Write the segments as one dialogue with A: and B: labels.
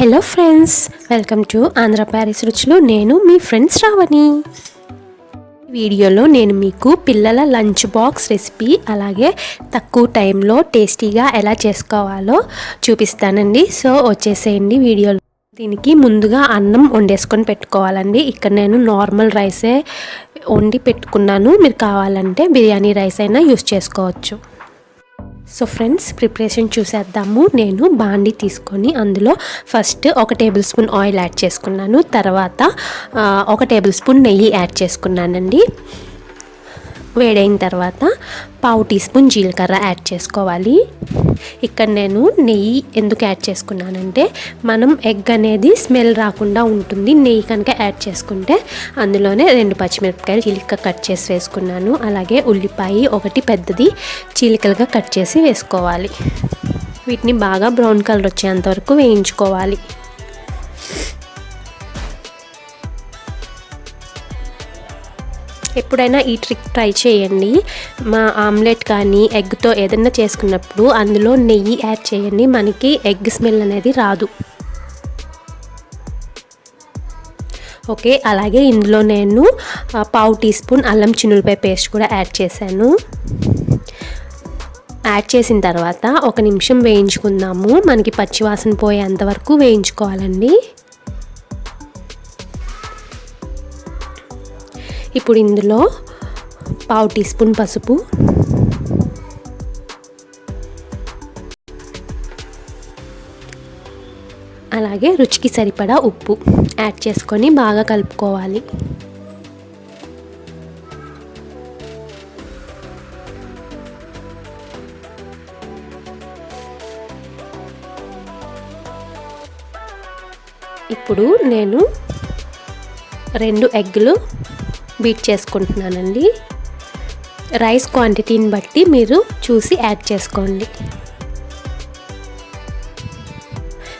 A: Hello friends, welcome to ఆంధ్రప్యారిస్ రుచులు. నేను మీ friend Shravani. వీడియోలో నేను మీకు పిల్లల లంచ్ బాక్స్ రెసిపీ అలాగే తక్కువ టైంలో టేస్టీగా ఎలా చేసుకోవాలో చూపిస్తానండి. సో వచ్చేసేయండి వీడియోలో. దీనికి ముందుగా అన్నం వండేసుకొని పెట్టుకోవాలండి. ఇక్కడ నేను నార్మల్ రైసే వండి పెట్టుకున్నాను. మీరు కావాలంటే బిర్యానీ రైస్ అయినా యూస్ చేసుకోవచ్చు. సో ఫ్రెండ్స్, ప్రిపరేషన్ చూసేద్దాము. నేను బాండి తీసుకొని అందులో first 1 table spoon oil add చేసుకున్నాను. తర్వాత 1 టేబుల్ స్పూన్ నెయ్యి యాడ్ చేసుకున్నానండి. వేడైన తర్వాత 1/2 టీ స్పూన్ జీలకర్ర యాడ్ చేసుకోవాలి. ఇక్కడ నేను నెయ్యి ఎందుకు యాడ్ చేసుకున్నానంటే మనం ఎగ్ అనేది స్మెల్ రాకుండా ఉంటుంది. నెయ్యి కనుక యాడ్ చేసుకుంటే అందులోనే 2 పచ్చిమిరపకాయలు చీలిక కట్ చేసి వేసుకున్నాను. అలాగే ఉల్లిపాయ 1 పెద్దది చీలికలుగా కట్ చేసి వేసుకోవాలి. వీటిని బాగా బ్రౌన్ కలర్ వచ్చేంత వరకు వేయించుకోవాలి. ఎప్పుడైనా ఈ ట్రిక్ ట్రై చేయండి. మా ఆమ్లెట్ కానీ ఎగ్తో ఏదైనా చేసుకున్నప్పుడు అందులో నెయ్యి యాడ్ చేయండి. మనకి ఎగ్ స్మెల్ అనేది రాదు. ఓకే, అలాగే ఇందులో నేను 1/2 టీ స్పూన్ అల్లం చిన్నులపాయ పేస్ట్ కూడా యాడ్ చేశాను. యాడ్ చేసిన తర్వాత 1 నిమిషం వేయించుకుందాము. మనకి పచ్చివాసన పోయేంత వరకు వేయించుకోవాలండి. ఇప్పుడు ఇందులో 1/2 టీ స్పూన్ పసుపు, అలాగే రుచికి సరిపడా ఉప్పు యాడ్ చేసుకొని బాగా కలుపుకోవాలి. ఇప్పుడు నేను 2 ఎగ్గులు బీట్ చేసుకుంటున్నానండి. రైస్ క్వాంటిటీని బట్టి మీరు చూసి యాడ్ చేసుకోండి.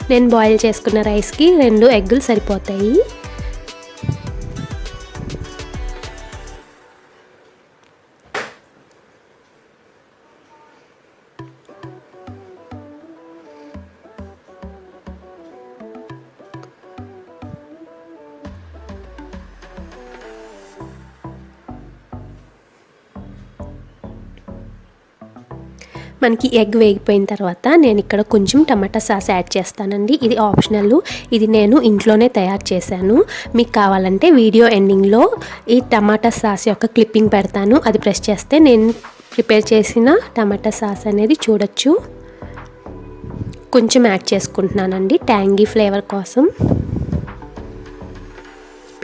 A: నేను బాయిల్ చేసుకున్న రైస్కి 2 ఎగ్గులు సరిపోతాయి. మనకి ఎగ్ వేగిపోయిన తర్వాత నేను ఇక్కడ కొంచెం టమాటా సాస్ యాడ్ చేస్తానండి. ఇది ఆప్షనల్. ఇది నేను ఇంట్లోనే తయారు చేశాను. మీకు కావాలంటే వీడియో ఎండింగ్లో ఈ టమాటా సాస్ యొక్క క్లిప్పింగ్ పెడతాను. అది ప్రెస్ చేస్తే నేను ప్రిపేర్ చేసిన టమాటా సాస్ అనేది చూడొచ్చు. కొంచెం యాడ్ చేసుకుంటున్నానండి ట్యాంగీ ఫ్లేవర్ కోసం.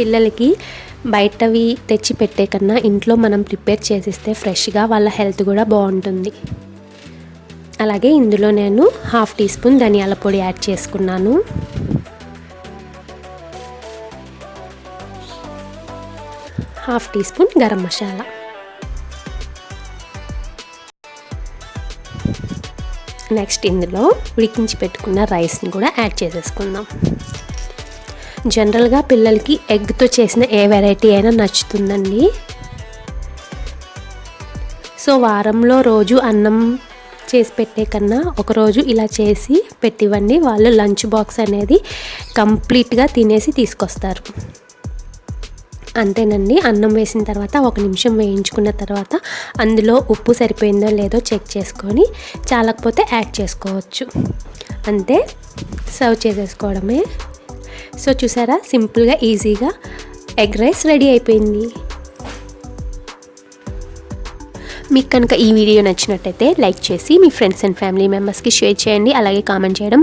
A: పిల్లలకి బయటవి తెచ్చి పెట్టే కన్నా ఇంట్లో మనం ప్రిపేర్ చేసిస్తే ఫ్రెష్గా వాళ్ళ హెల్త్ కూడా బాగుంటుంది. అలాగే ఇందులో నేను 1/2 టీ స్పూన్ ధనియాల పొడి యాడ్ చేసుకున్నాను. Half teaspoon garam masala. Next ఇందులో ఉడికించి పెట్టుకున్న రైస్ని కూడా యాడ్ చేసేసుకుందాం. జనరల్గా పిల్లలకి ఎగ్తో చేసిన ఏ వెరైటీ అయినా నచ్చుతుందండి. సో వారంలో రోజు అన్నం చేసి పెట్టే కన్నా ఒకరోజు ఇలా చేసి పెట్టివ్వండి. వాళ్ళు లంచ్ బాక్స్ అనేది కంప్లీట్గా తినేసి తీసుకొస్తారు. అంతేనండి. అన్నం వేసిన తర్వాత 1 నిమిషం వేయించుకున్న తర్వాత అందులో ఉప్పు సరిపోయిందో లేదో చెక్ చేసుకొని చాలకపోతే యాడ్ చేసుకోవచ్చు. అంతే, సర్వ్ చేసేసుకోవడమే. సో చూసారా, సింపుల్గా ఈజీగా ఎగ్ రైస్ రెడీ అయిపోయింది. మీకు కనుక ఈ వీడియో నచ్చినట్టయితే లైక్ చేసి మీ ఫ్రెండ్స్ అండ్ ఫ్యామిలీ మెంబర్స్కి షేర్ చేయండి. అలాగే కామెంట్ చేయడం.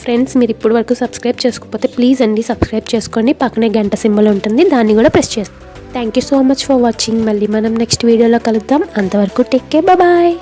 A: ఫ్రెండ్స్, మీరు ఇప్పటి వరకు సబ్స్క్రైబ్ చేసుకోకపోతే ప్లీజ్ అండి సబ్స్క్రైబ్ చేసుకోండి. పక్కనే గంట సింబల్ ఉంటుంది, దాన్ని కూడా ప్రెస్ చేస్తాం. Thank you so much for watching. మళ్ళీ మనం నెక్స్ట్ వీడియోలో కలుద్దాం. అంతవరకు టేక్ కేర్, బాయ్.